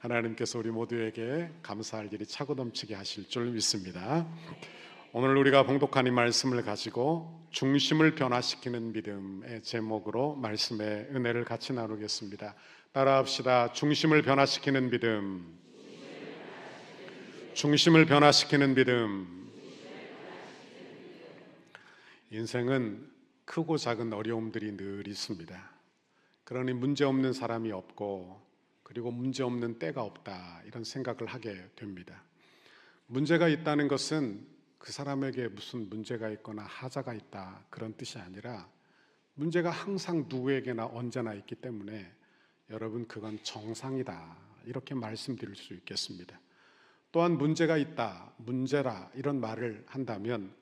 하나님께서 우리 모두에게 감사할 일이 차고 넘치게 하실 줄 믿습니다. 오늘 우리가 봉독한 이 말씀을 가지고 중심을 변화시키는 믿음의 제목으로 말씀의 은혜를 같이 나누겠습니다. 따라합시다. 중심을 변화시키는 믿음. 중심을 변화시키는 믿음. 인생은 크고 작은 어려움들이 늘 있습니다. 그러니 문제없는 사람이 없고, 그리고 문제없는 때가 없다, 이런 생각을 하게 됩니다. 문제가 있다는 것은 그 사람에게 무슨 문제가 있거나 하자가 있다, 그런 뜻이 아니라 문제가 항상 누구에게나 언제나 있기 때문에 여러분, 그건 정상이다, 이렇게 말씀드릴 수 있겠습니다. 또한 문제가 있다, 문제라, 이런 말을 한다면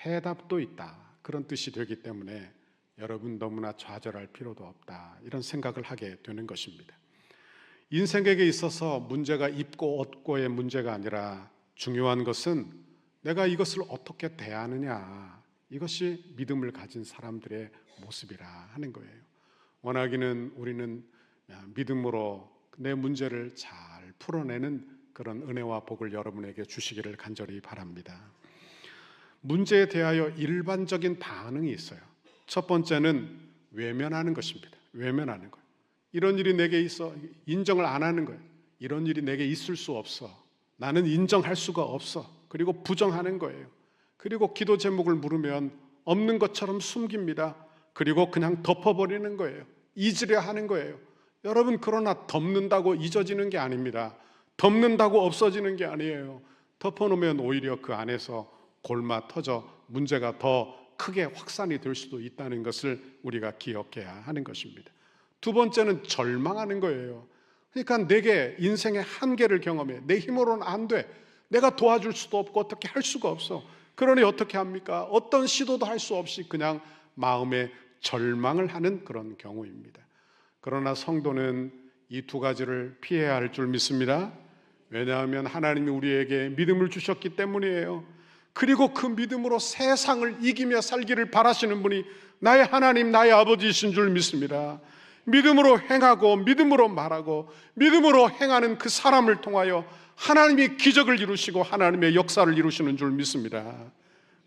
해답도 있다, 그런 뜻이 되기 때문에 여러분, 너무나 좌절할 필요도 없다, 이런 생각을 하게 되는 것입니다. 인생에게 있어서 문제가 있고 없고의 문제가 아니라 중요한 것은 내가 이것을 어떻게 대하느냐, 이것이 믿음을 가진 사람들의 모습이라 하는 거예요. 원하기는 우리는 믿음으로 내 문제를 잘 풀어내는 그런 은혜와 복을 여러분에게 주시기를 간절히 바랍니다. 문제에 대하여 일반적인 반응이 있어요. 첫 번째는 외면하는 것입니다. 외면하는 거예요. 이런 일이 내게 있어, 인정을 안 하는 거예요. 이런 일이 내게 있을 수 없어, 나는 인정할 수가 없어, 그리고 부정하는 거예요. 그리고 기도 제목을 물으면 없는 것처럼 숨깁니다. 그리고 그냥 덮어버리는 거예요. 잊으려 하는 거예요. 여러분, 그러나 덮는다고 잊어지는 게 아닙니다. 덮는다고 없어지는 게 아니에요. 덮어놓으면 오히려 그 안에서 골마 터져 문제가 더 크게 확산이 될 수도 있다는 것을 우리가 기억해야 하는 것입니다. 두 번째는 절망하는 거예요. 그러니까 내게 인생의 한계를 경험해. 내 힘으로는 안 돼. 내가 도와줄 수도 없고 어떻게 할 수가 없어. 그러니 어떻게 합니까? 어떤 시도도 할 수 없이 그냥 마음에 절망을 하는 그런 경우입니다. 그러나 성도는 이 두 가지를 피해야 할 줄 믿습니다. 왜냐하면 하나님이 우리에게 믿음을 주셨기 때문이에요. 그리고 그 믿음으로 세상을 이기며 살기를 바라시는 분이 나의 하나님, 나의 아버지이신 줄 믿습니다. 믿음으로 행하고 믿음으로 말하고 믿음으로 행하는 그 사람을 통하여 하나님이 기적을 이루시고 하나님의 역사를 이루시는 줄 믿습니다.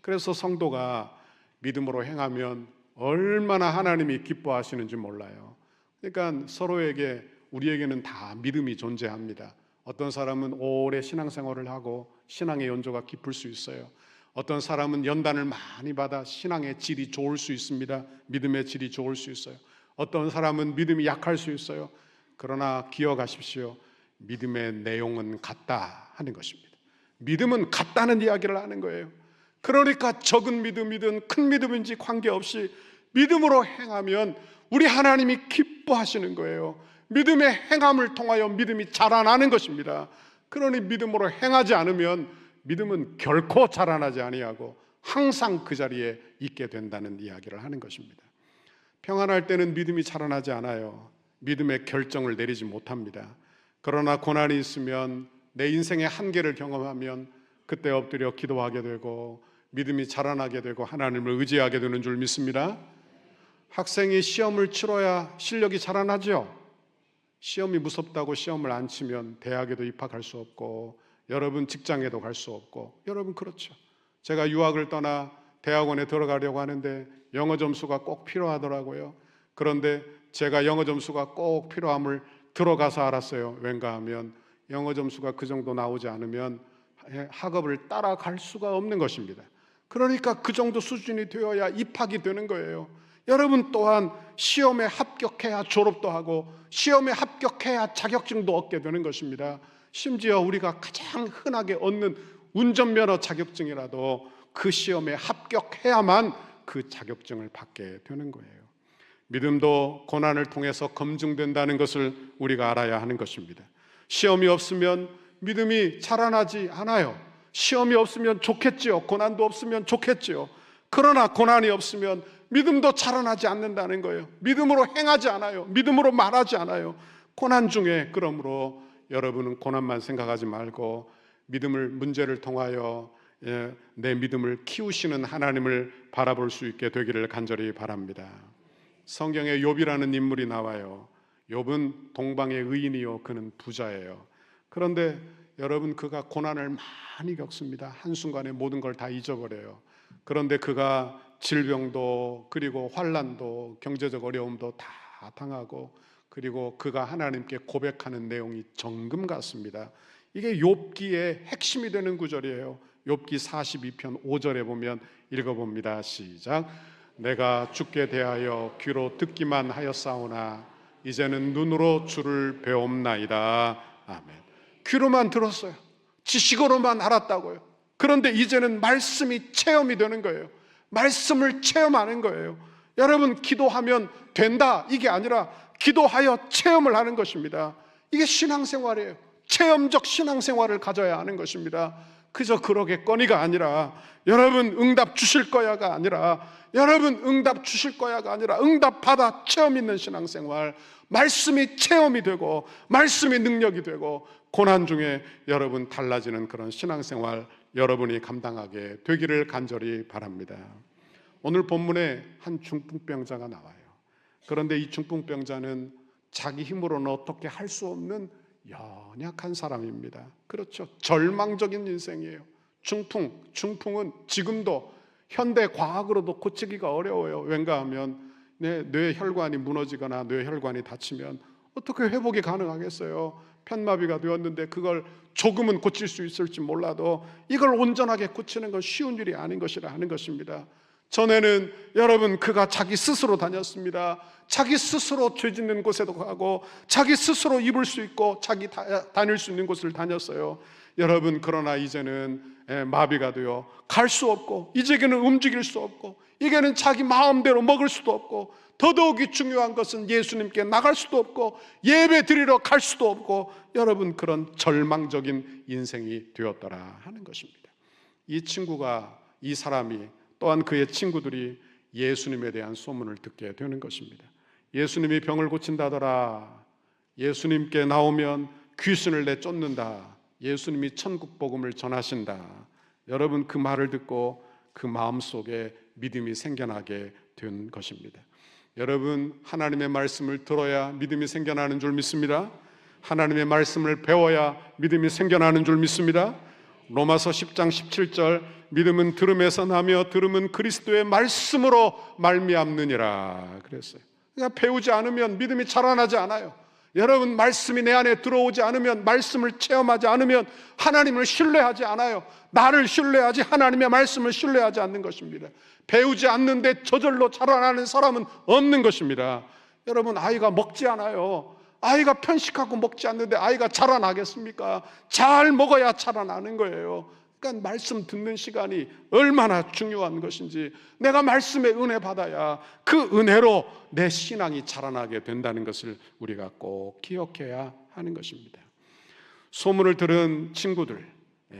그래서 성도가 믿음으로 행하면 얼마나 하나님이 기뻐하시는지 몰라요. 그러니까 서로에게, 우리에게는 다 믿음이 존재합니다. 어떤 사람은 오래 신앙생활을 하고 신앙의 연조가 깊을 수 있어요. 어떤 사람은 연단을 많이 받아 신앙의 질이 좋을 수 있습니다. 믿음의 질이 좋을 수 있어요. 어떤 사람은 믿음이 약할 수 있어요. 그러나 기억하십시오. 믿음의 내용은 같다 하는 것입니다. 믿음은 같다는 이야기를 하는 거예요. 그러니까 적은 믿음이든 큰 믿음인지 관계없이 믿음으로 행하면 우리 하나님이 기뻐하시는 거예요. 믿음의 행함을 통하여 믿음이 자라나는 것입니다. 그러니 믿음으로 행하지 않으면 믿음은 결코 자라나지 아니하고 항상 그 자리에 있게 된다는 이야기를 하는 것입니다. 평안할 때는 믿음이 자라나지 않아요. 믿음의 결정을 내리지 못합니다. 그러나 고난이 있으면, 내 인생의 한계를 경험하면 그때 엎드려 기도하게 되고 믿음이 자라나게 되고 하나님을 의지하게 되는 줄 믿습니다. 학생이 시험을 치러야 실력이 자라나죠. 시험이 무섭다고 시험을 안 치면 대학에도 입학할 수 없고 여러분 직장에도 갈 수 없고, 여러분 그렇죠. 제가 유학을 떠나 대학원에 들어가려고 하는데 영어 점수가 꼭 필요하더라고요. 그런데 제가 영어 점수가 꼭 필요함을 들어가서 알았어요. 왠가 하면 영어 점수가 그 정도 나오지 않으면 학업을 따라갈 수가 없는 것입니다. 그러니까 그 정도 수준이 되어야 입학이 되는 거예요. 여러분 또한 시험에 합격해야 졸업도 하고 시험에 합격해야 자격증도 얻게 되는 것입니다. 심지어 우리가 가장 흔하게 얻는 운전면허 자격증이라도 그 시험에 합격해야만 그 자격증을 받게 되는 거예요. 믿음도 고난을 통해서 검증된다는 것을 우리가 알아야 하는 것입니다. 시험이 없으면 믿음이 자라나지 않아요. 시험이 없으면 좋겠지요. 고난도 없으면 좋겠지요. 그러나 고난이 없으면 믿음도 자라나지 않는다는 거예요. 믿음으로 행하지 않아요. 믿음으로 말하지 않아요. 고난 중에, 그러므로 여러분은 고난만 생각하지 말고 믿음을, 문제를 통하여 내 믿음을 키우시는 하나님을 바라볼 수 있게 되기를 간절히 바랍니다. 성경에 욥이라는 인물이 나와요. 욥은 동방의 의인이요, 그는 부자예요. 그런데 여러분, 그가 고난을 많이 겪습니다. 한순간에 모든 걸 다 잊어버려요. 그런데 그가 질병도, 그리고 환난도, 경제적 어려움도 다 당하고, 그리고 그가 하나님께 고백하는 내용이 정금 같습니다. 이게 욥기의 핵심이 되는 구절이에요. 욥기 42편 5절에 보면 읽어봅니다. 시작. 내가 주께 대하여 귀로 듣기만 하였사오나 이제는 눈으로 주를 배옵나이다. 아멘. 귀로만 들었어요. 지식으로만 알았다고요. 그런데 이제는 말씀이 체험이 되는 거예요. 말씀을 체험하는 거예요. 여러분, 기도하면 된다, 이게 아니라 기도하여 체험을 하는 것입니다. 이게 신앙생활이에요. 체험적 신앙생활을 가져야 하는 것입니다. 그저 그러겠거니가 아니라, 여러분 응답 주실 거야가 아니라, 여러분 응답 주실 거야가 아니라 응답 받아 체험 있는 신앙생활, 말씀이 체험이 되고 말씀이 능력이 되고 고난 중에 여러분 달라지는 그런 신앙생활 여러분이 감당하게 되기를 간절히 바랍니다. 오늘 본문에 한 중풍병자가 나와요. 그런데 이 중풍병자는 자기 힘으로는 어떻게 할 수 없는 연약한 사람입니다. 그렇죠. 절망적인 인생이에요. 중풍은 지금도 현대 과학으로도 고치기가 어려워요. 왠가 하면 뇌혈관이 무너지거나 뇌혈관이 다치면 어떻게 회복이 가능하겠어요? 편마비가 되었는데 그걸 조금은 고칠 수 있을지 몰라도 이걸 온전하게 고치는 건 쉬운 일이 아닌 것이라 하는 것입니다. 전에는 여러분, 그가 자기 스스로 다녔습니다. 자기 스스로 죄 짓는 곳에도 가고 자기 스스로 입을 수 있고 자기 다닐 수 있는 곳을 다녔어요. 여러분, 그러나 이제는 마비가 되어 갈 수 없고, 이제는 움직일 수 없고, 이제는 자기 마음대로 먹을 수도 없고, 더더욱이 중요한 것은 예수님께 나갈 수도 없고 예배 드리러 갈 수도 없고, 여러분, 그런 절망적인 인생이 되었더라 하는 것입니다. 이 친구가, 이 사람이, 또한 그의 친구들이 예수님에 대한 소문을 듣게 되는 것입니다. 예수님이 병을 고친다더라. 예수님께 나오면 귀신을 내쫓는다. 예수님이 천국 복음을 전하신다. 여러분, 그 말을 듣고 그 마음속에 믿음이 생겨나게 된 것입니다. 여러분, 하나님의 말씀을 들어야 믿음이 생겨나는 줄 믿습니다. 하나님의 말씀을 배워야 믿음이 생겨나는 줄 믿습니다. 로마서 10장 17절, 믿음은 들음에서 나며 들음은 그리스도의 말씀으로 말미암느니라 그랬어요. 그러니까 배우지 않으면 믿음이 자라나지 않아요. 여러분, 말씀이 내 안에 들어오지 않으면, 말씀을 체험하지 않으면 하나님을 신뢰하지 않아요. 나를 신뢰하지 하나님의 말씀을 신뢰하지 않는 것입니다. 배우지 않는데 저절로 자라나는 사람은 없는 것입니다. 여러분, 아이가 먹지 않아요. 아이가 편식하고 먹지 않는데 아이가 자라나겠습니까? 잘 먹어야 자라나는 거예요. 그러니까 말씀 듣는 시간이 얼마나 중요한 것인지, 내가 말씀의 은혜 받아야 그 은혜로 내 신앙이 자라나게 된다는 것을 우리가 꼭 기억해야 하는 것입니다. 소문을 들은 친구들,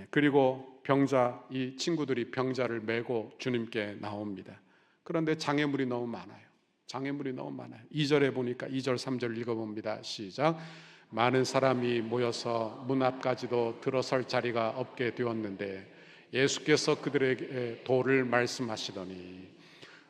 그리고 병자, 이 친구들이 병자를 메고 주님께 나옵니다. 그런데 장애물이 너무 많아요. 장애물이 너무 많아요. 2절에 보니까 2절 3절 읽어봅니다. 시작. 많은 사람이 모여서 문 앞까지도 들어설 자리가 없게 되었는데 예수께서 그들에게 도를 말씀하시더니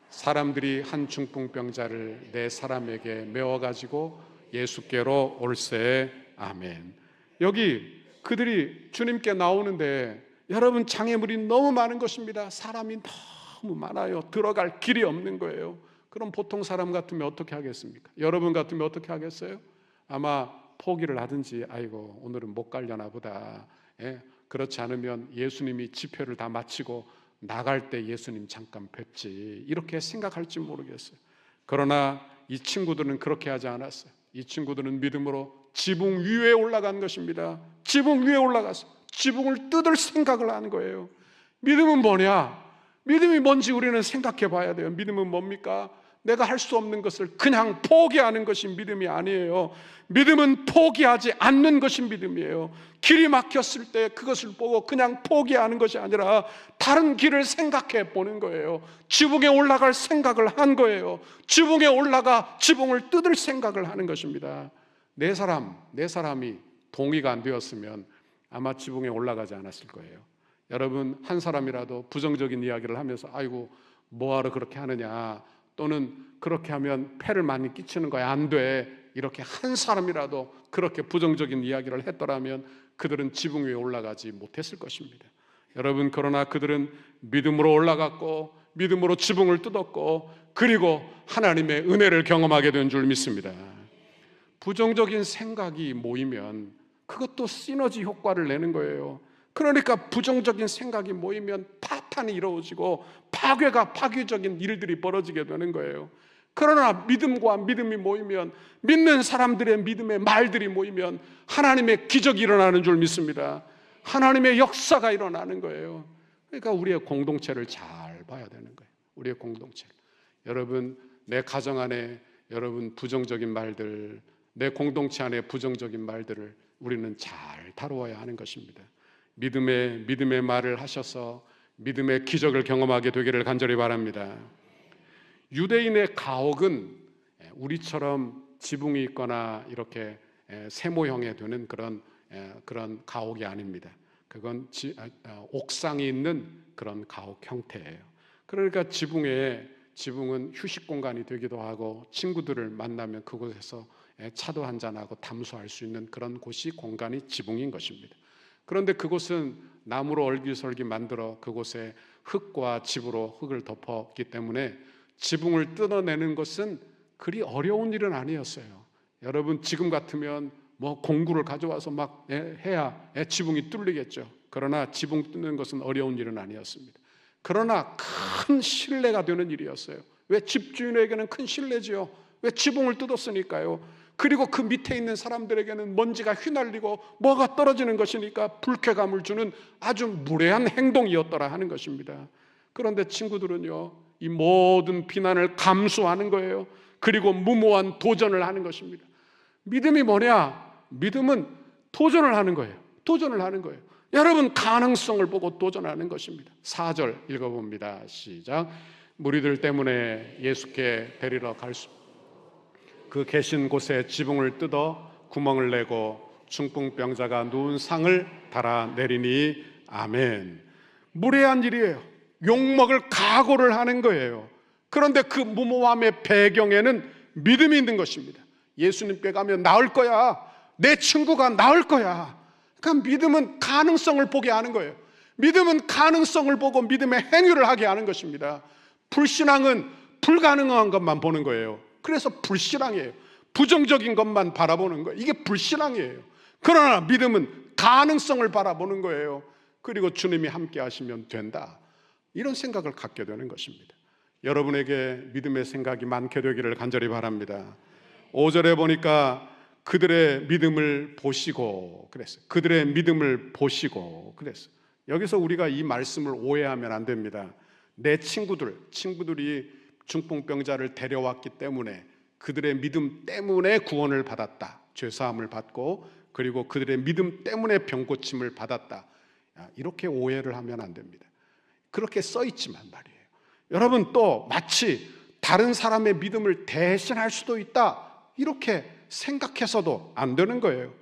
사람들이 한 중풍병자를 네 사람에게 메워가지고 예수께로 올세. 아멘. 여기 그들이 주님께 나오는데 여러분, 장애물이 너무 많은 것입니다. 사람이 너무 많아요. 들어갈 길이 없는 거예요. 그럼 보통 사람 같으면 어떻게 하겠습니까? 여러분 같으면 어떻게 하겠어요? 아마 포기를 하든지, 아이고 오늘은 못 가려나 보다. 그렇지 않으면 예수님이 집회를 다 마치고 나갈 때 예수님 잠깐 뵙지, 이렇게 생각할지 모르겠어요. 그러나 이 친구들은 그렇게 하지 않았어요. 이 친구들은 믿음으로 지붕 위에 올라간 것입니다. 지붕 위에 올라가서 지붕을 뜯을 생각을 하는 거예요. 믿음은 뭐냐? 믿음이 뭔지 우리는 생각해 봐야 돼요. 믿음은 뭡니까? 내가 할 수 없는 것을 그냥 포기하는 것이 믿음이 아니에요. 믿음은 포기하지 않는 것이 믿음이에요. 길이 막혔을 때 그것을 보고 그냥 포기하는 것이 아니라 다른 길을 생각해 보는 거예요. 지붕에 올라갈 생각을 한 거예요. 지붕에 올라가 지붕을 뜯을 생각을 하는 것입니다. 네 사람이 동의가 안 되었으면 아마 지붕에 올라가지 않았을 거예요. 여러분, 한 사람이라도 부정적인 이야기를 하면서 아이고 뭐하러 그렇게 하느냐, 또는 그렇게 하면 폐를 많이 끼치는 거야, 안 돼, 이렇게 한 사람이라도 그렇게 부정적인 이야기를 했더라면 그들은 지붕 위에 올라가지 못했을 것입니다. 여러분, 그러나 그들은 믿음으로 올라갔고 믿음으로 지붕을 뜯었고 그리고 하나님의 은혜를 경험하게 된 줄 믿습니다. 부정적인 생각이 모이면 그것도 시너지 효과를 내는 거예요. 그러니까 부정적인 생각이 모이면 파탄이 이루어지고 파괴적인 일들이 벌어지게 되는 거예요. 그러나 믿음과 믿음이 모이면, 믿는 사람들의 믿음의 말들이 모이면 하나님의 기적이 일어나는 줄 믿습니다. 하나님의 역사가 일어나는 거예요. 그러니까 우리의 공동체를 잘 봐야 되는 거예요. 우리의 공동체. 여러분, 내 가정 안에 여러분 부정적인 말들, 내 공동체 안에 부정적인 말들을 우리는 잘 다루어야 하는 것입니다. 믿음의 말을 하셔서 믿음의 기적을 경험하게 되기를 간절히 바랍니다. 유대인의 가옥은 우리처럼 지붕이 있거나 이렇게 세모형에 되는 그런 가옥이 아닙니다. 그건 옥상이 있는 그런 가옥 형태예요. 그러니까 지붕은 휴식 공간이 되기도 하고 친구들을 만나면 그곳에서 차도 한잔하고 담소할 수 있는 그런 곳이 공간이 지붕인 것입니다. 그런데 그곳은 나무로 얼기설기 만들어 그곳에 흙과 집으로 흙을 덮었기 때문에 지붕을 뜯어내는 것은 그리 어려운 일은 아니었어요. 여러분, 지금 같으면 뭐 공구를 가져와서 막 해야 지붕이 뚫리겠죠. 그러나 지붕 뚫는 것은 어려운 일은 아니었습니다. 그러나 큰 신뢰가 되는 일이었어요. 왜? 집주인에게는 큰 신뢰지요. 왜? 지붕을 뜯었으니까요. 그리고 그 밑에 있는 사람들에게는 먼지가 휘날리고 뭐가 떨어지는 것이니까 불쾌감을 주는 아주 무례한 행동이었더라 하는 것입니다. 그런데 친구들은요, 이 모든 비난을 감수하는 거예요. 그리고 무모한 도전을 하는 것입니다. 믿음이 뭐냐? 믿음은 도전을 하는 거예요. 도전을 하는 거예요. 여러분, 가능성을 보고 도전하는 것입니다. 4절 읽어봅니다. 시작. 무리들 때문에 예수께 데리러 그 계신 곳에 지붕을 뜯어 구멍을 내고 중풍병자가 누운 상을 달아내리니 아멘. 무례한 일이에요. 욕먹을 각오를 하는 거예요. 그런데 그 무모함의 배경에는 믿음이 있는 것입니다. 예수님께 가면 나을 거야. 내 친구가 나을 거야. 그러니까 믿음은 가능성을 보게 하는 거예요. 믿음은 가능성을 보고 믿음의 행위를 하게 하는 것입니다. 불신앙은 불가능한 것만 보는 거예요. 그래서 불신앙이에요. 부정적인 것만 바라보는 거예요. 이게 불신앙이에요. 그러나 믿음은 가능성을 바라보는 거예요. 그리고 주님이 함께 하시면 된다, 이런 생각을 갖게 되는 것입니다. 여러분에게 믿음의 생각이 많게 되기를 간절히 바랍니다. 5절에 보니까 그들의 믿음을 보시고 그랬어요. 그들의 믿음을 보시고 그랬어요. 여기서 우리가 이 말씀을 오해하면 안 됩니다. 내 친구들이 중풍병자를 데려왔기 때문에 그들의 믿음 때문에 구원을 받았다, 죄사함을 받고 그리고 그들의 믿음 때문에 병고침을 받았다, 이렇게 오해를 하면 안 됩니다. 그렇게 써있지만 말이에요. 여러분, 또 마치 다른 사람의 믿음을 대신할 수도 있다, 이렇게 생각해서도 안 되는 거예요.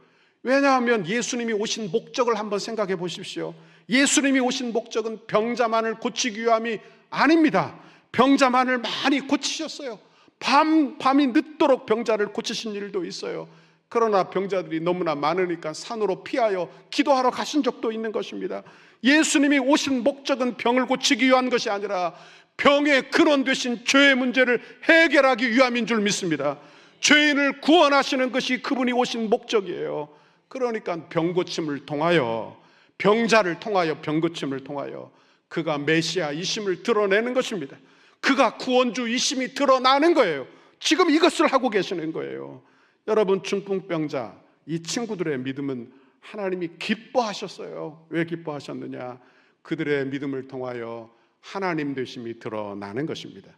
왜냐하면 예수님이 오신 목적을 한번 생각해 보십시오. 예수님이 오신 목적은 병자만을 고치기 위함이 아닙니다. 병자만을 많이 고치셨어요. 밤이 늦도록 병자를 고치신 일도 있어요. 그러나 병자들이 너무나 많으니까 산으로 피하여 기도하러 가신 적도 있는 것입니다. 예수님이 오신 목적은 병을 고치기 위한 것이 아니라 병의 근원 되신 죄의 문제를 해결하기 위함인 줄 믿습니다. 죄인을 구원하시는 것이 그분이 오신 목적이에요. 그러니까 병고침을 통하여, 병자를 통하여, 병고침을 통하여 그가 메시아이심을 드러내는 것입니다. 그가 구원주이심이 드러나는 거예요. 지금 이것을 하고 계시는 거예요. 여러분, 중풍병자 이 친구들의 믿음은 하나님이 기뻐하셨어요. 왜 기뻐하셨느냐? 그들의 믿음을 통하여 하나님 되심이 드러나는 것입니다.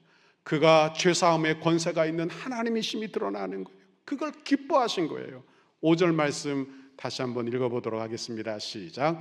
그가 죄사함의 권세가 있는 하나님이심이 드러나는 거예요. 그걸 기뻐하신 거예요. 5절 말씀 다시 한번 읽어보도록 하겠습니다. 시작.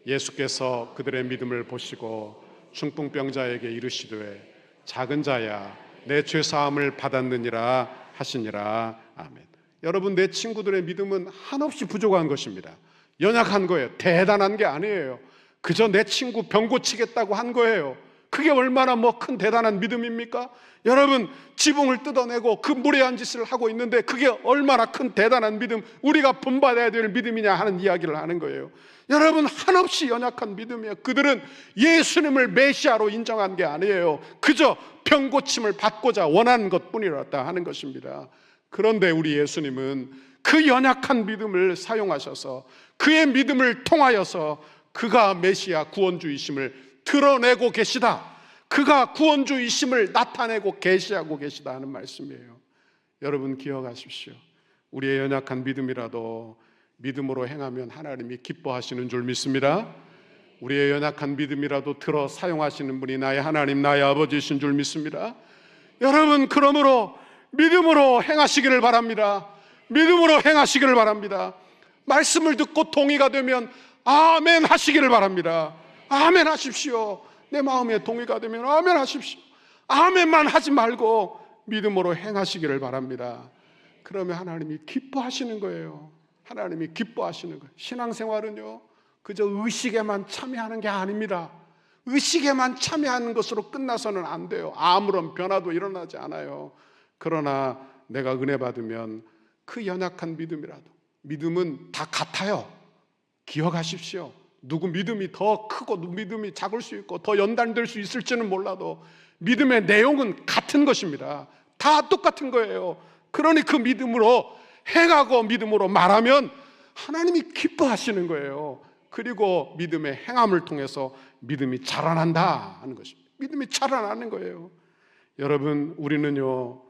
예수께서 그들의 믿음을 보시고 중풍병자에게 이르시되 작은 자야, 내 죄사함을 받았느니라 하시니라. 아멘. 여러분, 내 친구들의 믿음은 한없이 부족한 것입니다. 연약한 거예요. 대단한 게 아니에요. 그저 내 친구 병 고치겠다고 한 거예요. 그게 얼마나 큰 대단한 믿음입니까? 여러분, 지붕을 뜯어내고 그 무례한 짓을 하고 있는데 그게 얼마나 큰 대단한 믿음, 우리가 본받아야 될 믿음이냐 하는 이야기를 하는 거예요. 여러분, 한없이 연약한 믿음이에요. 그들은 예수님을 메시아로 인정한 게 아니에요. 그저 병고침을 받고자 원하는 것뿐이었다 하는 것입니다. 그런데 우리 예수님은 그 연약한 믿음을 사용하셔서 그의 믿음을 통하여서 그가 메시아 구원주이심을 드러내고 계시다, 그가 구원주이심을 나타내고 계시하고 계시다 하는 말씀이에요. 여러분, 기억하십시오. 우리의 연약한 믿음이라도 믿음으로 행하면 하나님이 기뻐하시는 줄 믿습니다. 우리의 연약한 믿음이라도 들어 사용하시는 분이 나의 하나님, 나의 아버지이신 줄 믿습니다. 여러분, 그러므로 믿음으로 행하시기를 바랍니다. 믿음으로 행하시기를 바랍니다. 말씀을 듣고 동의가 되면 아멘 하시기를 바랍니다. 아멘 하십시오. 내 마음에 동의가 되면 아멘 하십시오. 아멘만 하지 말고 믿음으로 행하시기를 바랍니다. 그러면 하나님이 기뻐하시는 거예요. 하나님이 기뻐하시는 거예요. 신앙생활은요, 그저 의식에만 참여하는 게 아닙니다. 의식에만 참여하는 것으로 끝나서는 안 돼요. 아무런 변화도 일어나지 않아요. 그러나 내가 은혜 받으면 그 연약한 믿음이라도, 믿음은 다 같아요. 기억하십시오. 누구 믿음이 더 크고 누구 믿음이 작을 수 있고 더 연단될 수 있을지는 몰라도 믿음의 내용은 같은 것입니다. 다 똑같은 거예요. 그러니 그 믿음으로 행하고 믿음으로 말하면 하나님이 기뻐하시는 거예요. 그리고 믿음의 행함을 통해서 믿음이 자라난다 하는 것입니다. 믿음이 자라나는 거예요. 여러분, 우리는요,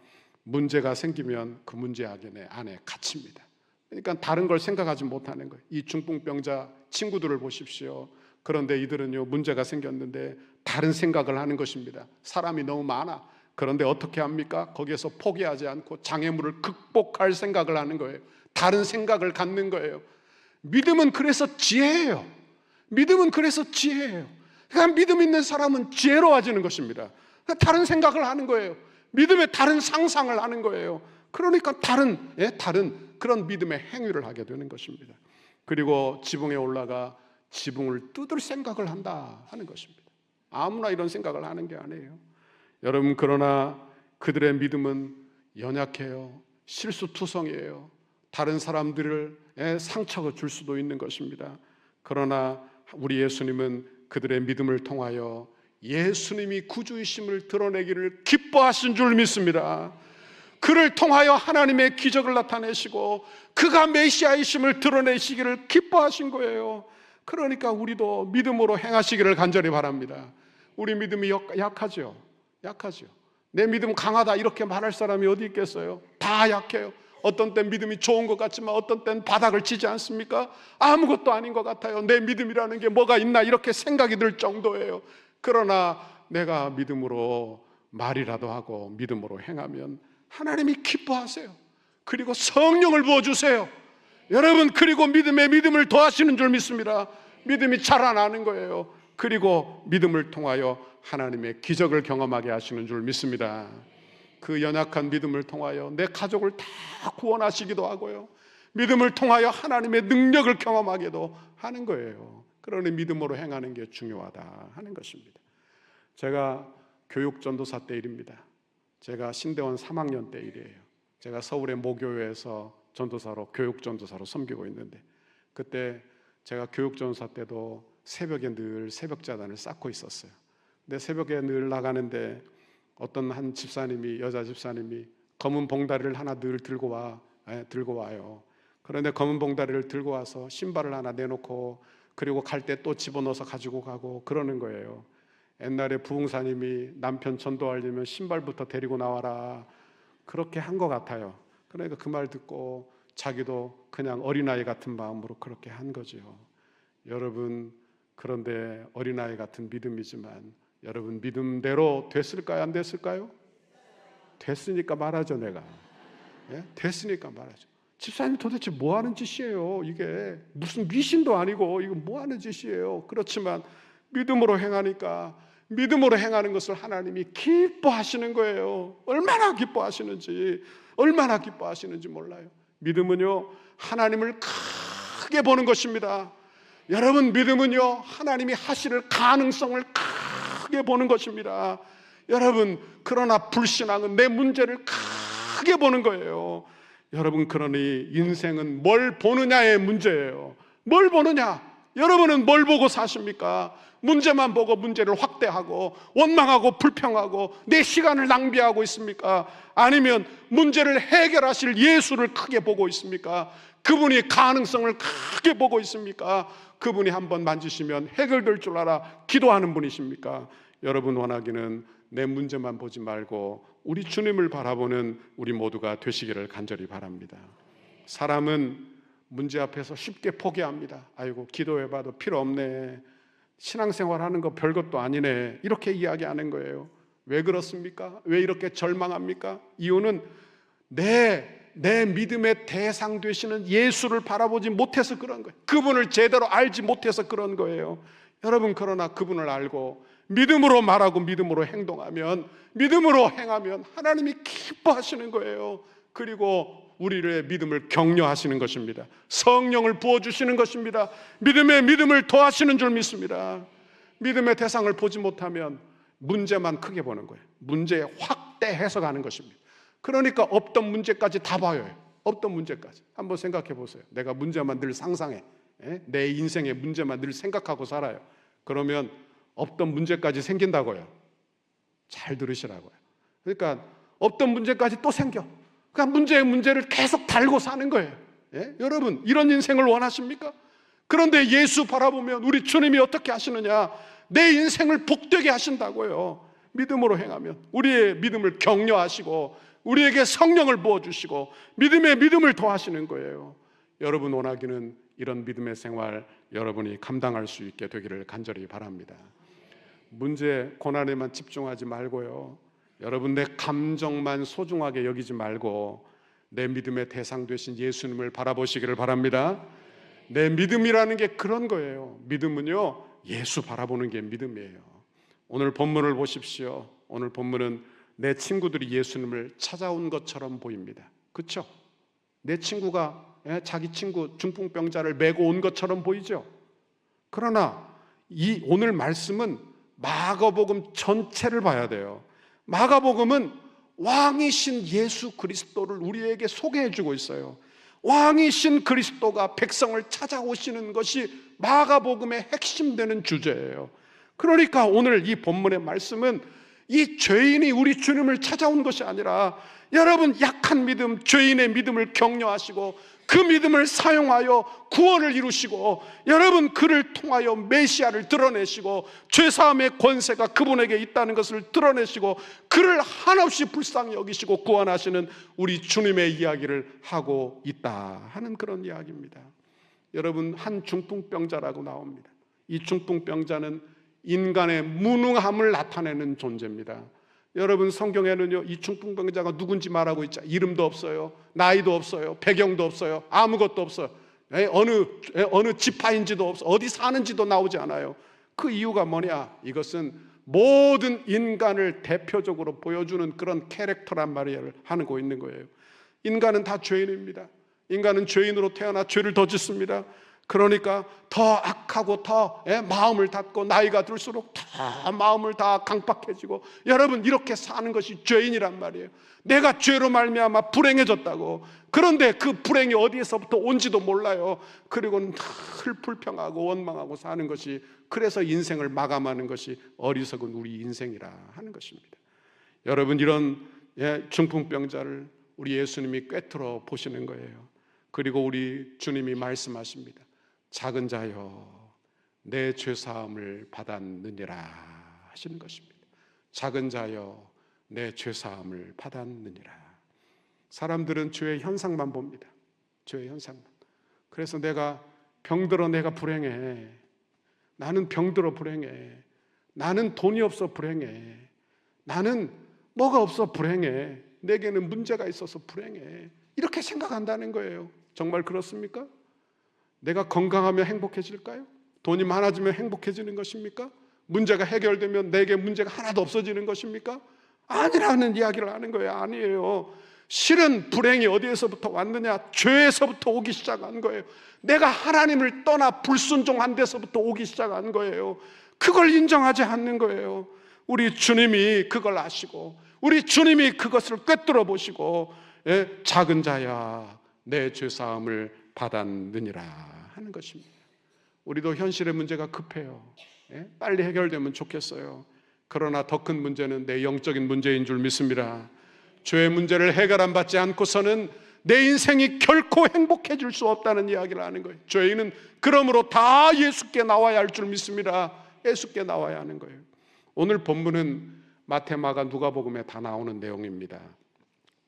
문제가 생기면 그 문제 안에 갇힙니다. 그러니까 다른 걸 생각하지 못하는 거예요. 이 중풍병자 친구들을 보십시오. 그런데 이들은요, 문제가 생겼는데 다른 생각을 하는 것입니다. 사람이 너무 많아. 그런데 어떻게 합니까? 거기에서 포기하지 않고 장애물을 극복할 생각을 하는 거예요. 다른 생각을 갖는 거예요. 믿음은 그래서 지혜예요. 믿음은 그래서 지혜예요. 그러니까 믿음 있는 사람은 지혜로워지는 것입니다. 그러니까 다른 생각을 하는 거예요. 믿음의 다른 상상을 하는 거예요. 그러니까 다른 그런 믿음의 행위를 하게 되는 것입니다. 그리고 지붕에 올라가 지붕을 뜯을 생각을 한다 하는 것입니다. 아무나 이런 생각을 하는 게 아니에요. 여러분, 그러나 그들의 믿음은 연약해요. 실수투성이에요. 다른 사람들을 상처가 줄 수도 있는 것입니다. 그러나 우리 예수님은 그들의 믿음을 통하여 예수님이 구주이심을 드러내기를 기뻐하신 줄 믿습니다. 그를 통하여 하나님의 기적을 나타내시고 그가 메시아이심을 드러내시기를 기뻐하신 거예요. 그러니까 우리도 믿음으로 행하시기를 간절히 바랍니다. 우리 믿음이 약하죠. 내 믿음 강하다 이렇게 말할 사람이 어디 있겠어요? 다 약해요. 어떤 땐 믿음이 좋은 것 같지만 어떤 땐 바닥을 치지 않습니까? 아무것도 아닌 것 같아요. 내 믿음이라는 게 뭐가 있나 이렇게 생각이 들 정도예요. 그러나 내가 믿음으로 말이라도 하고 믿음으로 행하면 하나님이 기뻐하세요. 그리고 성령을 부어주세요. 여러분, 그리고 믿음을 더하시는 줄 믿습니다. 믿음이 자라나는 거예요. 그리고 믿음을 통하여 하나님의 기적을 경험하게 하시는 줄 믿습니다. 그 연약한 믿음을 통하여 내 가족을 다 구원하시기도 하고요, 믿음을 통하여 하나님의 능력을 경험하기도 하는 거예요. 그러니 믿음으로 행하는 게 중요하다 하는 것입니다. 제가 교육전도사 때 일입니다. 제가 신대원 3학년 때 일이에요. 제가 서울의 모교회에서 전도사로, 교육전도사로 섬기고 있는데, 그때 제가 교육전도사 때도 새벽에 늘 새벽자단을 쌓고 있었어요. 근데 새벽에 늘 나가는데 어떤 한 집사님이, 여자 집사님이 검은 봉다리를 하나 늘 들고 와요. 그런데 검은 봉다리를 들고 와서 신발을 하나 내놓고 그리고 갈 때 또 집어넣어서 가지고 가고 그러는 거예요. 옛날에 부흥사님이 남편 전도하려면 신발부터 데리고 나와라 그렇게 한 것 같아요. 그러니까 그 말 듣고 자기도 그냥 어린아이 같은 마음으로 그렇게 한 거죠. 여러분, 그런데 어린아이 같은 믿음이지만 여러분, 믿음대로 됐을까요? 안 됐을까요? 됐으니까 말하죠. 내가 됐으니까 말하죠. 집사님 도대체 뭐 하는 짓이에요? 이게 무슨 미신도 아니고 이거 뭐 하는 짓이에요? 그렇지만 믿음으로 행하니까, 믿음으로 행하는 것을 하나님이 기뻐하시는 거예요. 얼마나 기뻐하시는지 몰라요. 믿음은요, 하나님을 크게 보는 것입니다. 여러분, 믿음은요, 하나님이 하실 가능성을 크게 보는 것입니다. 여러분, 그러나 불신앙은 내 문제를 크게 보는 거예요. 여러분, 그러니 인생은 뭘 보느냐의 문제예요. 뭘 보느냐? 여러분은 뭘 보고 사십니까? 문제만 보고 문제를 확대하고 원망하고 불평하고 내 시간을 낭비하고 있습니까? 아니면 문제를 해결하실 예수를 크게 보고 있습니까? 그분이 가능성을 크게 보고 있습니까? 그분이 한번 만지시면 해결될 줄 알아 기도하는 분이십니까? 여러분 원하기는 내 문제만 보지 말고 우리 주님을 바라보는 우리 모두가 되시기를 간절히 바랍니다. 사람은 문제 앞에서 쉽게 포기합니다. 아이고, 기도해봐도 필요 없네, 신앙생활 하는 거 별것도 아니네, 이렇게 이야기하는 거예요. 왜 그렇습니까? 왜 이렇게 절망합니까? 이유는 내 믿음의 대상 되시는 예수를 바라보지 못해서 그런 거예요. 그분을 제대로 알지 못해서 그런 거예요. 여러분, 그러나 그분을 알고 믿음으로 말하고 믿음으로 행동하면, 믿음으로 행하면 하나님이 기뻐하시는 거예요. 그리고 우리의 믿음을 격려하시는 것입니다. 성령을 부어주시는 것입니다. 믿음에 믿음을 더하시는 줄 믿습니다. 믿음의 대상을 보지 못하면 문제만 크게 보는 거예요. 문제에 확대 해석하는 것입니다. 그러니까 없던 문제까지 다 봐요. 없던 문제까지. 한번 생각해 보세요. 내가 문제만 늘 상상해, 내 인생의 문제만 늘 생각하고 살아요. 그러면 없던 문제까지 생긴다고요. 잘 들으시라고요. 그러니까 없던 문제까지 또 생겨. 그러니까 문제의 문제를 계속 달고 사는 거예요. 여러분, 이런 인생을 원하십니까? 그런데 예수 바라보면 우리 주님이 어떻게 하시느냐? 내 인생을 복되게 하신다고요. 믿음으로 행하면 우리의 믿음을 격려하시고 우리에게 성령을 부어주시고 믿음에 믿음을 더하시는 거예요. 여러분 원하기는 이런 믿음의 생활 여러분이 감당할 수 있게 되기를 간절히 바랍니다. 문제, 고난에만 집중하지 말고요, 여러분 내 감정만 소중하게 여기지 말고 내 믿음의 대상 되신 예수님을 바라보시기를 바랍니다. 내 믿음이라는 게 그런 거예요. 믿음은요, 예수 바라보는 게 믿음이에요. 오늘 본문을 보십시오. 오늘 본문은 내 친구들이 예수님을 찾아온 것처럼 보입니다. 그렇죠? 내 친구가 자기 친구 중풍병자를 메고 온 것처럼 보이죠? 그러나 이 오늘 말씀은 마가복음 전체를 봐야 돼요. 마가복음은 왕이신 예수 그리스도를 우리에게 소개해 주고 있어요. 왕이신 그리스도가 백성을 찾아오시는 것이 마가복음의 핵심되는 주제예요. 그러니까 오늘 이 본문의 말씀은 이 죄인이 우리 주님을 찾아온 것이 아니라 여러분 약한 믿음, 죄인의 믿음을 격려하시고 그 믿음을 사용하여 구원을 이루시고 여러분 그를 통하여 메시아를 드러내시고 죄사함의 권세가 그분에게 있다는 것을 드러내시고 그를 한없이 불쌍히 여기시고 구원하시는 우리 주님의 이야기를 하고 있다 하는 그런 이야기입니다. 여러분, 한 중풍병자라고 나옵니다. 이 중풍병자는 인간의 무능함을 나타내는 존재입니다. 여러분, 성경에는요, 이 중풍병자가 누군지 말하고 있죠. 이름도 없어요, 나이도 없어요, 배경도 없어요, 아무것도 없어요. 어느 지파인지도 없어요. 어디 사는지도 나오지 않아요. 그 이유가 뭐냐? 이것은 모든 인간을 대표적으로 보여주는 그런 캐릭터란 말을 하고 있는 거예요. 인간은 다 죄인입니다. 인간은 죄인으로 태어나 죄를 더 짓습니다. 그러니까 더 악하고 더 마음을 닫고 나이가 들수록 더 마음을 다 강팍해지고 여러분 이렇게 사는 것이 죄인이란 말이에요. 내가 죄로 말미암아 불행해졌다고. 그런데 그 불행이 어디에서부터 온지도 몰라요. 그리고는 늘 불평하고 원망하고 사는 것이, 그래서 인생을 마감하는 것이 어리석은 우리 인생이라 하는 것입니다. 여러분, 이런 중풍병자를 우리 예수님이 꿰뚫어 보시는 거예요. 그리고 우리 주님이 말씀하십니다. 작은 자여, 내 죄사함을 받았느니라 하시는 것입니다. 작은 자여, 내 죄사함을 받았느니라. 사람들은 죄의 현상만 봅니다. 죄의 현상만. 그래서 내가 병들어 내가 불행해, 나는 병들어 불행해, 나는 돈이 없어 불행해, 나는 뭐가 없어 불행해, 내게는 문제가 있어서 불행해, 이렇게 생각한다는 거예요. 정말 그렇습니까? 내가 건강하면 행복해질까요? 돈이 많아지면 행복해지는 것입니까? 문제가 해결되면 내게 문제가 하나도 없어지는 것입니까? 아니라는 이야기를 하는 거예요. 아니에요. 실은 불행이 어디에서부터 왔느냐? 죄에서부터 오기 시작한 거예요. 내가 하나님을 떠나 불순종한 데서부터 오기 시작한 거예요. 그걸 인정하지 않는 거예요. 우리 주님이 그걸 아시고 우리 주님이 그것을 꿰뚫어 보시고 작은 자야 내 죄사함을 받았느니라 하는 것입니다. 우리도 현실의 문제가 급해요. 빨리 해결되면 좋겠어요. 그러나 더 큰 문제는 내 영적인 문제인 줄 믿습니다. 죄의 문제를 해결 안 받지 않고서는 내 인생이 결코 행복해질 수 없다는 이야기를 하는 거예요. 죄인은 그러므로 다 예수께 나와야 할 줄 믿습니다. 예수께 나와야 하는 거예요. 오늘 본문은 마태, 마가, 누가복음에 다 나오는 내용입니다.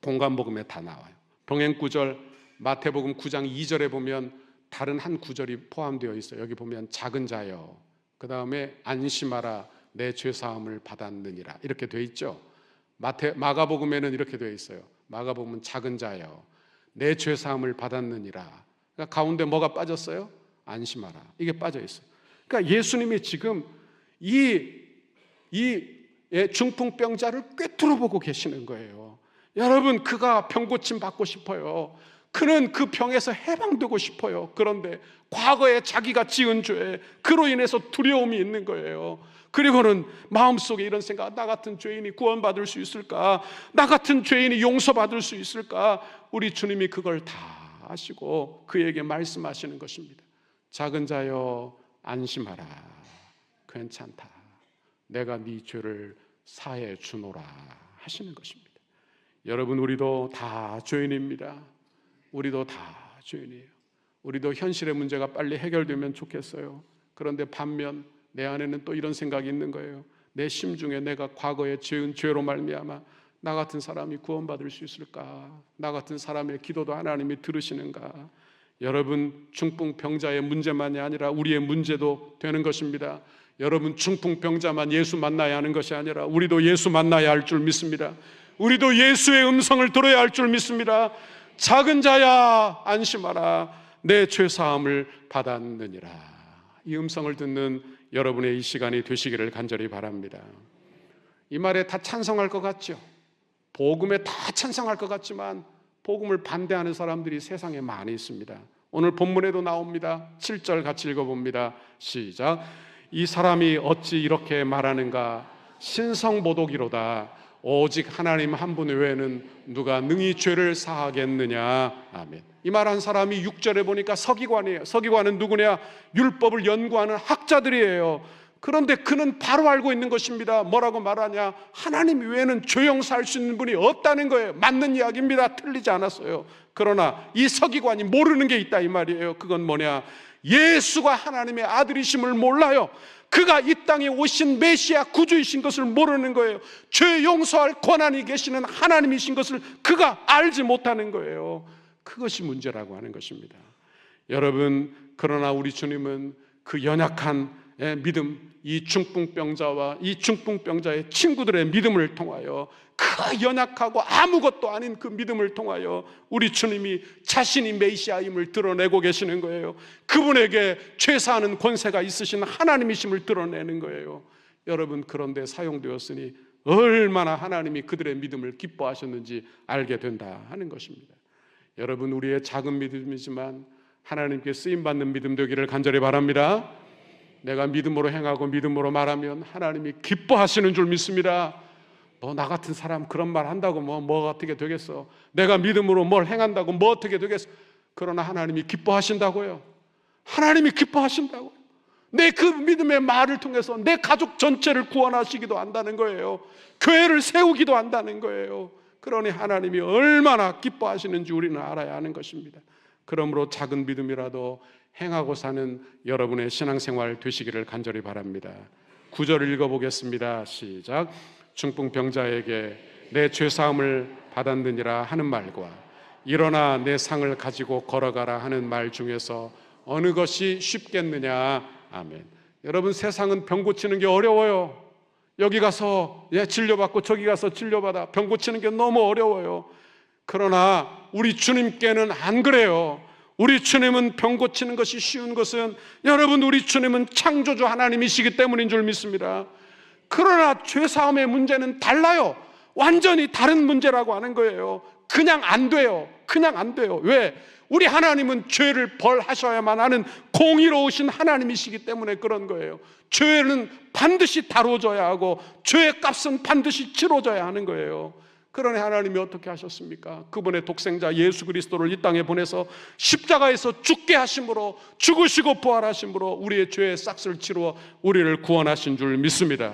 공관복음에 다 나와요. 병행구절 마태복음 9장 2절에 보면 다른 한 구절이 포함되어 있어요. 여기 보면 작은 자여, 그 다음에 안심하라 내 죄사함을 받았느니라 이렇게 되어 있죠. 마가복음에는 이렇게 되어 있어요. 마가복음은 작은 자여 내 죄사함을 받았느니라. 그러니까 가운데 뭐가 빠졌어요? 안심하라. 이게 빠져 있어요. 그러니까 예수님이 지금 이 중풍병자를 꿰뚫어 보고 계시는 거예요. 여러분, 그가 병고침 받고 싶어요. 그는 그 병에서 해방되고 싶어요. 그런데 과거에 자기가 지은 죄, 그로 인해서 두려움이 있는 거예요. 그리고는 마음속에 이런 생각, 나 같은 죄인이 구원받을 수 있을까? 나 같은 죄인이 용서받을 수 있을까? 우리 주님이 그걸 다 아시고 그에게 말씀하시는 것입니다. 작은 자여 안심하라. 괜찮다. 내가 네 죄를 사해 주노라 하시는 것입니다. 여러분, 우리도 다 죄인입니다. 우리도 다 죄인이에요. 우리도 현실의 문제가 빨리 해결되면 좋겠어요. 그런데 반면 내 안에는 또 이런 생각이 있는 거예요. 내 심중에 내가 과거에 지은 죄로 말미암아 나 같은 사람이 구원받을 수 있을까? 나 같은 사람의 기도도 하나님이 들으시는가? 여러분, 중풍병자의 문제만이 아니라 우리의 문제도 되는 것입니다. 여러분, 중풍병자만 예수 만나야 하는 것이 아니라 우리도 예수 만나야 할 줄 믿습니다. 우리도 예수의 음성을 들어야 할 줄 믿습니다. 작은 자야 안심하라 내 죄사함을 받았느니라. 이 음성을 듣는 여러분의 이 시간이 되시기를 간절히 바랍니다. 이 말에 다 찬성할 것 같죠? 복음에 다 찬성할 것 같지만 복음을 반대하는 사람들이 세상에 많이 있습니다. 오늘 본문에도 나옵니다. 7절 같이 읽어봅니다. 시작. 이 사람이 어찌 이렇게 말하는가? 신성모독이로다. 오직 하나님 한 분 외에는 누가 능히 죄를 사하겠느냐. 아멘. 이 말한 사람이 6절에 보니까 서기관이에요. 서기관은 누구냐? 율법을 연구하는 학자들이에요. 그런데 그는 바로 알고 있는 것입니다. 뭐라고 말하냐? 하나님 외에는 죄 용서할 수 있는 분이 없다는 거예요. 맞는 이야기입니다. 틀리지 않았어요. 그러나 이 서기관이 모르는 게 있다 이 말이에요. 그건 뭐냐? 예수가 하나님의 아들이심을 몰라요. 그가 이 땅에 오신 메시아 구주이신 것을 모르는 거예요. 죄 용서할 권한이 계시는 하나님이신 것을 그가 알지 못하는 거예요. 그것이 문제라고 하는 것입니다. 여러분, 그러나 우리 주님은 그 연약한 믿음, 이 중풍병자와 이 중풍병자의 친구들의 믿음을 통하여, 그 연약하고 아무것도 아닌 그 믿음을 통하여 우리 주님이 자신이 메시아임을 드러내고 계시는 거예요. 그분에게 죄사하는 권세가 있으신 하나님이심을 드러내는 거예요. 여러분, 그런데 사용되었으니 얼마나 하나님이 그들의 믿음을 기뻐하셨는지 알게 된다 하는 것입니다. 여러분, 우리의 작은 믿음이지만 하나님께 쓰임받는 믿음 되기를 간절히 바랍니다. 내가 믿음으로 행하고 믿음으로 말하면 하나님이 기뻐하시는 줄 믿습니다. 너 나 같은 사람 그런 말 한다고 뭐 어떻게 되겠어? 내가 믿음으로 뭘 행한다고 뭐 어떻게 되겠어? 그러나 하나님이 기뻐하신다고요. 하나님이 기뻐하신다고요. 내 그 믿음의 말을 통해서 내 가족 전체를 구원하시기도 한다는 거예요. 교회를 세우기도 한다는 거예요. 그러니 하나님이 얼마나 기뻐하시는지 우리는 알아야 하는 것입니다. 그러므로 작은 믿음이라도 행하고 사는 여러분의 신앙생활 되시기를 간절히 바랍니다. 9절을 읽어보겠습니다. 시작. 중풍병자에게 내 죄사함을 받았느니라 하는 말과 일어나 내 상을 가지고 걸어가라 하는 말 중에서 어느 것이 쉽겠느냐. 아멘. 여러분, 세상은 병 고치는 게 어려워요. 여기 가서 진료받고 저기 가서 진료받아 병 고치는 게 너무 어려워요. 그러나 우리 주님께는 안 그래요. 우리 주님은 병 고치는 것이 쉬운 것은, 여러분, 우리 주님은 창조주 하나님이시기 때문인 줄 믿습니다. 그러나 죄사함의 문제는 달라요. 완전히 다른 문제라고 하는 거예요. 그냥 안 돼요. 그냥 안 돼요. 왜? 우리 하나님은 죄를 벌하셔야만 하는 공의로우신 하나님이시기 때문에 그런 거예요. 죄는 반드시 다뤄져야 하고 죄의 값은 반드시 치러져야 하는 거예요. 그러니 하나님이 어떻게 하셨습니까? 그분의 독생자 예수 그리스도를 이 땅에 보내서 십자가에서 죽게 하심으로, 죽으시고 부활하심으로 우리의 죄의 싹을 치루어 우리를 구원하신 줄 믿습니다.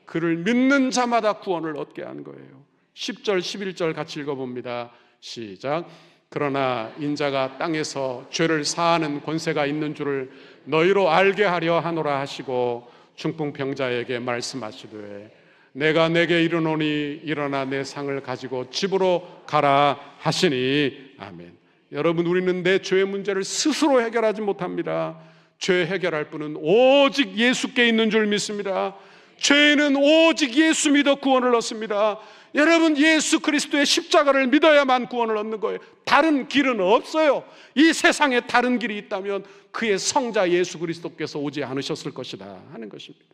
그를 믿는 자마다 구원을 얻게 한 거예요. 10절 11절 같이 읽어봅니다. 시작. 그러나 인자가 땅에서 죄를 사하는 권세가 있는 줄을 너희로 알게 하려 하노라 하시고 중풍병자에게 말씀하시되 내가 내게 이르노니 일어나 내 상을 가지고 집으로 가라 하시니. 아멘. 여러분, 우리는 내 죄의 문제를 스스로 해결하지 못합니다. 죄 해결할 분은 오직 예수께 있는 줄 믿습니다. 죄는 오직 예수 믿어 구원을 얻습니다. 여러분, 예수 그리스도의 십자가를 믿어야만 구원을 얻는 거예요. 다른 길은 없어요. 이 세상에 다른 길이 있다면 그의 성자 예수 그리스도께서 오지 않으셨을 것이다 하는 것입니다.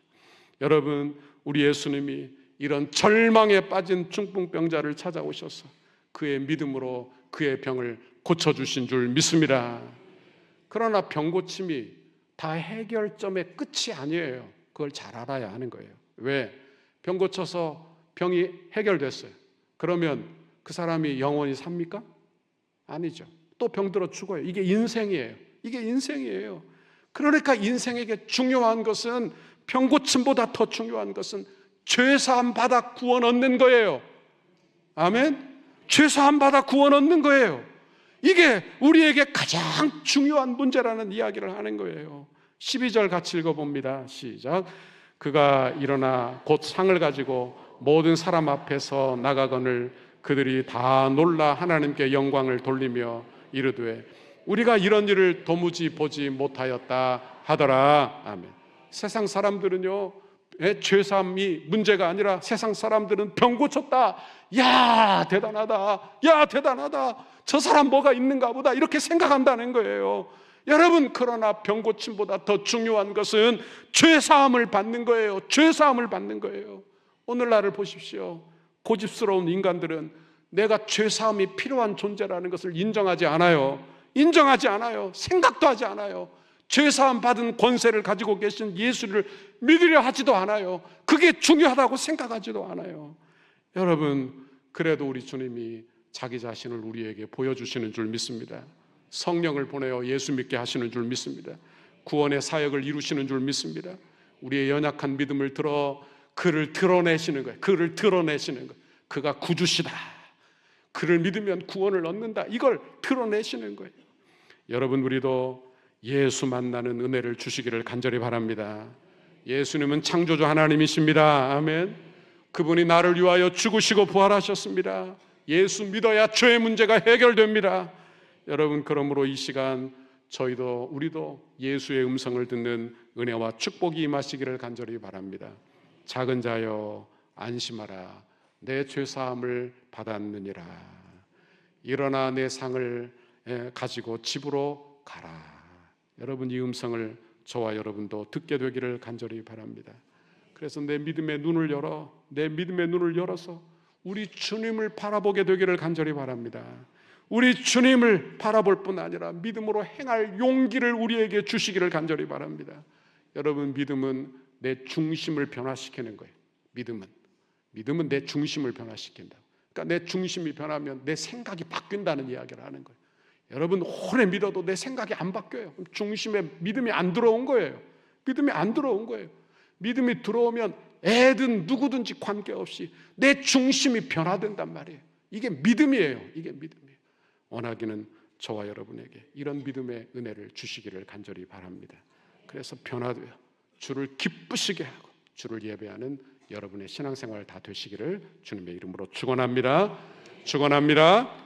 여러분, 우리 예수님이 이런 절망에 빠진 중풍병자를 찾아오셔서 그의 믿음으로 그의 병을 고쳐주신 줄 믿습니다. 그러나 병고침이 다 해결점의 끝이 아니에요. 그걸 잘 알아야 하는 거예요. 왜? 병 고쳐서 병이 해결됐어요. 그러면 그 사람이 영원히 삽니까? 아니죠. 또 병들어 죽어요. 이게 인생이에요. 이게 인생이에요. 그러니까 인생에게 중요한 것은, 병고침보다 더 중요한 것은 죄사함 받아 구원 얻는 거예요. 아멘. 죄사함 받아 구원 얻는 거예요. 이게 우리에게 가장 중요한 문제라는 이야기를 하는 거예요. 12절 같이 읽어봅니다. 시작. 그가 일어나 곧 상을 가지고 모든 사람 앞에서 나가거늘 그들이 다 놀라 하나님께 영광을 돌리며 이르되 우리가 이런 일을 도무지 보지 못하였다 하더라. 아멘. 세상 사람들은요, 죄사함이 문제가 아니라 세상 사람들은 병 고쳤다, 야 대단하다, 야 대단하다, 저 사람 뭐가 있는가 보다, 이렇게 생각한다는 거예요. 여러분, 그러나 병 고침보다 더 중요한 것은 죄사함을 받는 거예요. 죄사함을 받는 거예요. 오늘날을 보십시오. 고집스러운 인간들은 내가 죄사함이 필요한 존재라는 것을 인정하지 않아요. 인정하지 않아요. 생각도 하지 않아요. 죄사함 받은 권세를 가지고 계신 예수를 믿으려 하지도 않아요. 그게 중요하다고 생각하지도 않아요. 여러분, 그래도 우리 주님이 자기 자신을 우리에게 보여주시는 줄 믿습니다. 성령을 보내어 예수 믿게 하시는 줄 믿습니다. 구원의 사역을 이루시는 줄 믿습니다. 우리의 연약한 믿음을 들어 그를 드러내시는 거예요. 그를 드러내시는 거예요. 그가 구주시다, 그를 믿으면 구원을 얻는다, 이걸 드러내시는 거예요. 여러분, 우리도 예수 만나는 은혜를 주시기를 간절히 바랍니다. 예수님은 창조주 하나님이십니다. 아멘. 그분이 나를 위하여 죽으시고 부활하셨습니다. 예수 믿어야 죄의 문제가 해결됩니다. 여러분, 그러므로 이 시간 우리도 예수의 음성을 듣는 은혜와 축복이 임하시기를 간절히 바랍니다. 작은 자여 안심하라, 내 죄사함을 받았느니라. 일어나 내 상을 가지고 집으로 가라. 여러분, 이 음성을 저와 여러분도 듣게 되기를 간절히 바랍니다. 그래서 내 믿음의 눈을 열어서 우리 주님을 바라보게 되기를 간절히 바랍니다. 우리 주님을 바라볼 뿐 아니라 믿음으로 행할 용기를 우리에게 주시기를 간절히 바랍니다. 여러분, 믿음은 내 중심을 변화시키는 거예요. 믿음은 내 중심을 변화시킨다. 그러니까 내 중심이 변하면 내 생각이 바뀐다는 이야기를 하는 거예요. 여러분, 오래 믿어도 내 생각이 안 바뀌어요. 그럼 중심에 믿음이 안 들어온 거예요. 믿음이 안 들어온 거예요. 믿음이 들어오면 애든 누구든지 관계없이 내 중심이 변화된단 말이에요. 이게 믿음이에요. 이게 믿음이에요. 원하기는 저와 여러분에게 이런 믿음의 은혜를 주시기를 간절히 바랍니다. 그래서 변화되어 주를 기쁘시게 하고 주를 예배하는 여러분의 신앙생활 다 되시기를 주님의 이름으로 축원합니다. 축원합니다.